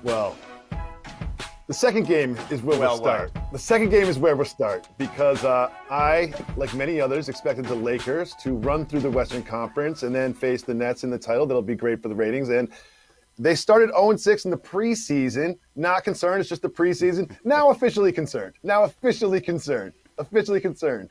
Well, the second game is where we'll start. The second game is where we'll start because I, like many others, expected the Lakers to run through the Western Conference and then face the Nets in the title. That'll be great for the ratings. And they started 0-6 in the preseason. Not concerned. It's just the preseason. Now officially concerned. Officially concerned.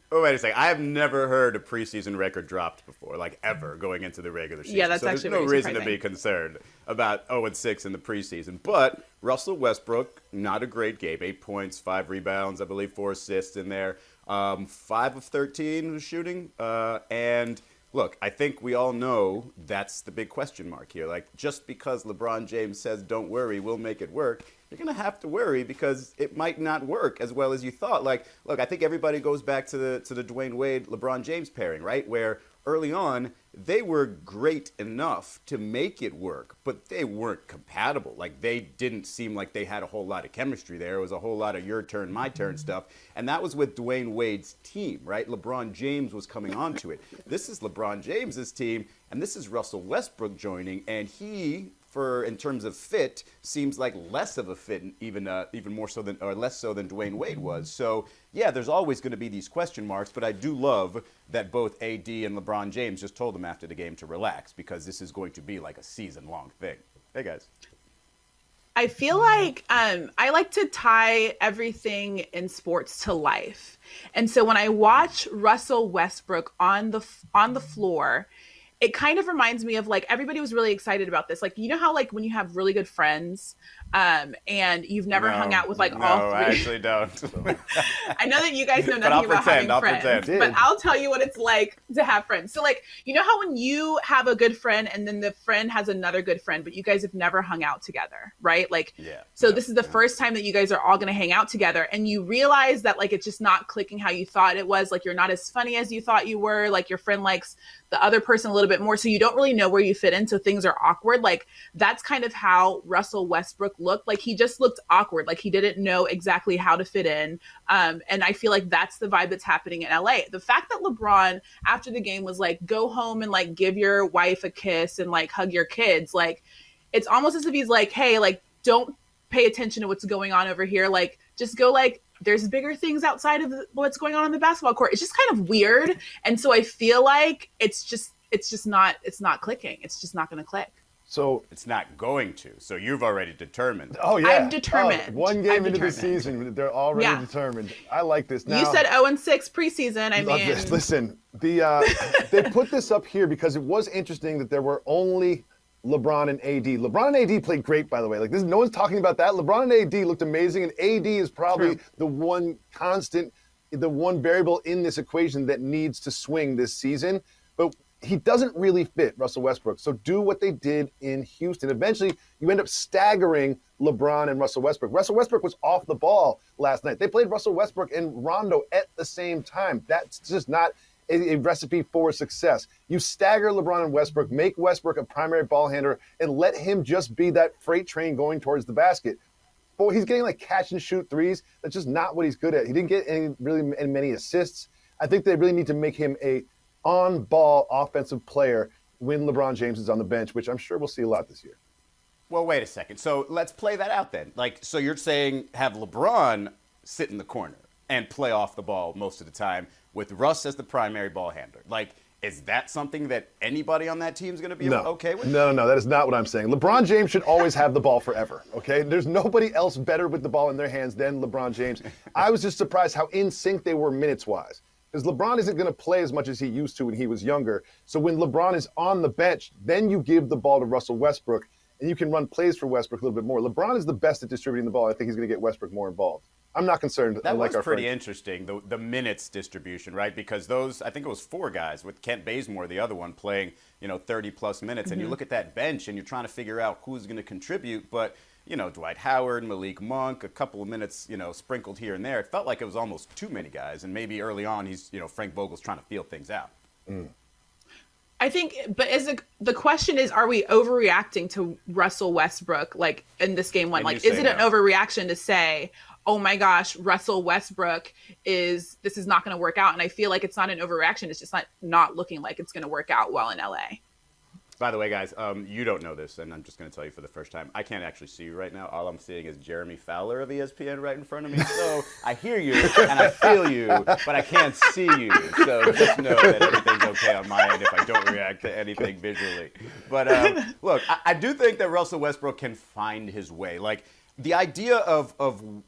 Oh, wait a second. I have never heard a preseason record dropped before, like ever, going into the regular season. Yeah, that's so actually there's no reason surprising. to be concerned about 0-6 in the preseason. But Russell Westbrook, not a great game. 8 points, 5 rebounds, I believe 4 assists in there. 5 of 13 was shooting. And look, I think we all know that's the big question mark here. Like, just because LeBron James says, don't worry, we'll make it work, you're going to have to worry because it might not work as well as you thought. Like, look, I think everybody goes back to the Dwayne Wade, LeBron James pairing, right? Where early on, they were great enough to make it work, but they weren't compatible. Like, they didn't seem like they had a whole lot of chemistry there. It was a whole lot of your turn, my turn stuff. And that was with Dwayne Wade's team, right? LeBron James was coming onto it. This is LeBron James's team, and this is Russell Westbrook joining, and he, in terms of fit, seems like less of a fit, even more so than, or less so than Dwayne Wade was. So yeah, there's always going to be these question marks, but I do love that both AD and LeBron James just told them after the game to relax because this is going to be like a season-long thing. Hey guys. I feel like I like to tie everything in sports to life, and so when I watch Russell Westbrook on the floor, it kind of reminds me of, like, everybody was really excited about this. Like, you know how, like, when you have really good friends and you've never hung out with, like, all three. No, I actually don't. I know that you guys know nothing about having friends, but I'll tell you what it's like to have friends. So, like, you know how when you have a good friend and then the friend has another good friend, but you guys have never hung out together, right? Like, this is the first time that you guys are all going to hang out together, and you realize that, like, it's just not clicking how you thought it was. Like, you're not as funny as you thought you were. Like, your friend likes the other person a little bit more, so you don't really know where you fit in, so things are awkward. Like, that's kind of how Russell Westbrook looked. Like, he just looked awkward. Like, he didn't know exactly how to fit in. And I feel like that's the vibe that's happening in LA. The fact that LeBron, after the game, was like, go home and, like, give your wife a kiss and, like, hug your kids. Like, it's almost as if he's like, hey, like, don't pay attention to what's going on over here. Like, just go, like, there's bigger things outside of what's going on the basketball court. It's just kind of weird. And so I feel like it's not clicking. It's just not going to click. So it's not going to. So you've already determined. Oh, yeah. I'm determined. One game into the season, they're already determined. I like this. Now, you said 0-6 preseason. I love mean, this. Listen, they put this up here because it was interesting that there were only LeBron and AD. LeBron and AD played great, by the way. Like, this, no one's talking about that. LeBron and AD looked amazing, and AD is probably the one constant, the one variable in this equation that needs to swing this season. But he doesn't really fit Russell Westbrook. So do what they did in Houston. Eventually, you end up staggering LeBron and Russell Westbrook. Russell Westbrook was off the ball last night. They played Russell Westbrook and Rondo at the same time. That's just not a recipe for success. You stagger LeBron and Westbrook, make Westbrook a primary ball handler, and let him just be that freight train going towards the basket. But he's getting like catch and shoot threes. That's just not what he's good at. He didn't get many assists. I think they really need to make him a on-ball offensive player when LeBron James is on the bench, which I'm sure we'll see a lot this year. Well, wait a second. So let's play that out then. Like, so you're saying have LeBron sit in the corner and play off the ball most of the time with Russ as the primary ball handler. Like, is that something that anybody on that team is going to be okay with? No, that is not what I'm saying. LeBron James should always have the ball forever, okay? There's nobody else better with the ball in their hands than LeBron James. I was just surprised how in sync they were minutes-wise. Because LeBron isn't going to play as much as he used to when he was younger. So when LeBron is on the bench, then you give the ball to Russell Westbrook, and you can run plays for Westbrook a little bit more. LeBron is the best at distributing the ball. I think he's going to get Westbrook more involved. I'm not concerned. That was pretty interesting, the minutes distribution, right? Because those, I think it was 4 guys, with Kent Bazemore, the other one, playing, 30-plus minutes. And you look at that bench, and you're trying to figure out who's going to contribute. But, Dwight Howard, Malik Monk, a couple of minutes, sprinkled here and there. It felt like it was almost too many guys. And maybe early on, he's, Frank Vogel's trying to feel things out. I think, but the question is, are we overreacting to Russell Westbrook, like, in this game one? Like, is it an overreaction to say, oh my gosh, Russell Westbrook this is not going to work out? And I feel like it's not an overreaction. It's just not looking like it's going to work out well in LA. By the way, guys, you don't know this, and I'm just going to tell you for the first time. I can't actually see you right now. All I'm seeing is Jeremy Fowler of ESPN right in front of me. So I hear you and I feel you, but I can't see you. So just know that everything's okay on my end if I don't react to anything visually. But look, I do think that Russell Westbrook can find his way. Like, the idea of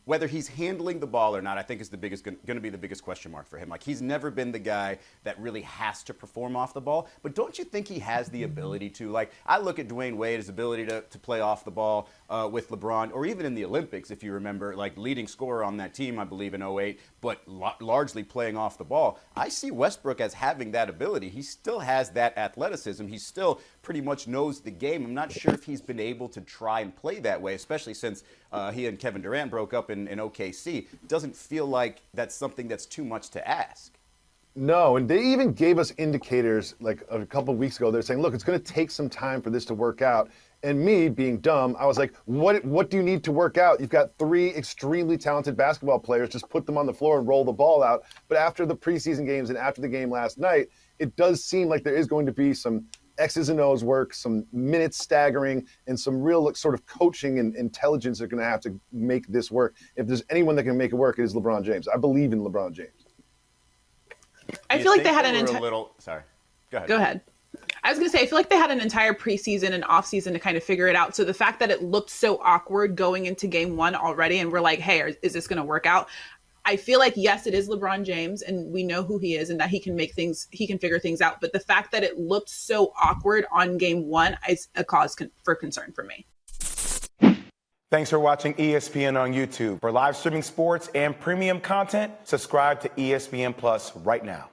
whether he's handling the ball or not, I think is going to be the biggest question mark for him. Like, he's never been the guy that really has to perform off the ball. But don't you think he has the ability to? Like, I look at Dwayne Wade, his ability to play off the ball with LeBron, or even in the Olympics, if you remember, like leading scorer on that team, I believe, in 2008, but largely playing off the ball. I see Westbrook as having that ability. He still has that athleticism. He still pretty much knows the game. I'm not sure if he's been able to try and play that way, especially since he and Kevin Durant broke up in OKC. Doesn't feel like that's something that's too much to ask. No, and they even gave us indicators like a couple of weeks ago. They're saying, look, it's going to take some time for this to work out. And me, being dumb, I was like, what do you need to work out? You've got 3 extremely talented basketball players. Just put them on the floor and roll the ball out. But after the preseason games and after the game last night, it does seem like there is going to be some X's and O's work, some minutes staggering, and some real sort of coaching and intelligence are going to have to make this work. If there's anyone that can make it work, it is LeBron James. I believe in LeBron James. I feel like they had Sorry. Go ahead. I was going to say, I feel like they had an entire preseason and offseason to kind of figure it out. So the fact that it looked so awkward going into game 1 already, and we're like, hey, is this going to work out? I feel like, yes, it is LeBron James, and we know who he is and that he can figure things out. But the fact that it looked so awkward on game 1 is a cause for concern for me. Thanks for watching ESPN on YouTube. For live streaming sports and premium content, subscribe to ESPN Plus right now.